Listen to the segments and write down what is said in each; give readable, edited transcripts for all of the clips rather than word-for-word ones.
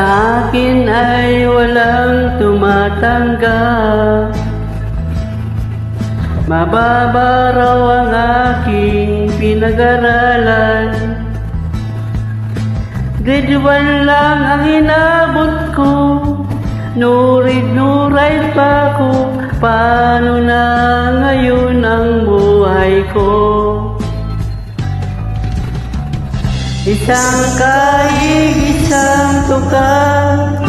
Sa akin ay walang tumatanggap. Mababa raw ang aking pinag-aralan. Grade 1 lang ang inabot ko, no read no write pa ko. Paano na ngayon ang buhay ko? Isang kaig, isang tukad,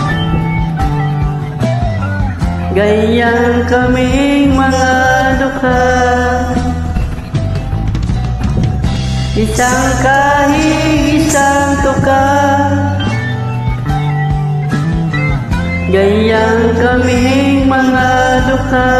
ganyan kaming mga dukha. Isang kahig, isang tukad, ganyan kaming mga dukha.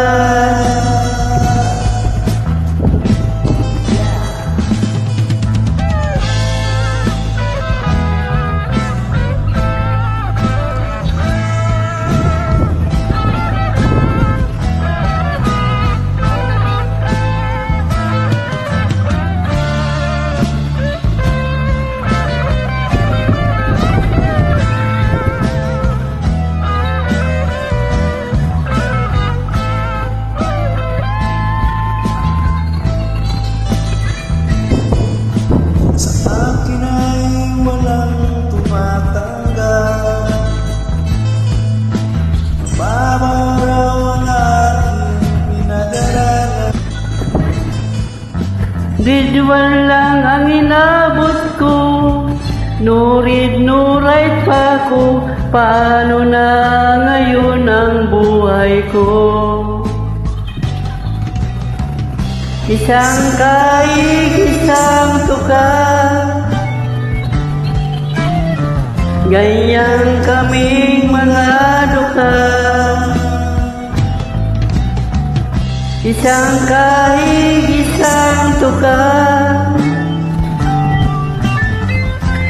Grade 1 lang ang inabot ko, no read no write pa ko. Paano na ngayon ang buhay ko? Isang kaig, isang tukad, ganyan kaming mga dukha. Isang kahig, isang tukad,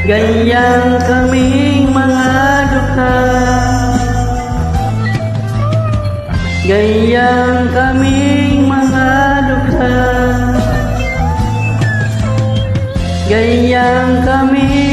ganyan kaming mga dukha. Ganyan kaming mga dukha. Ganyan kaming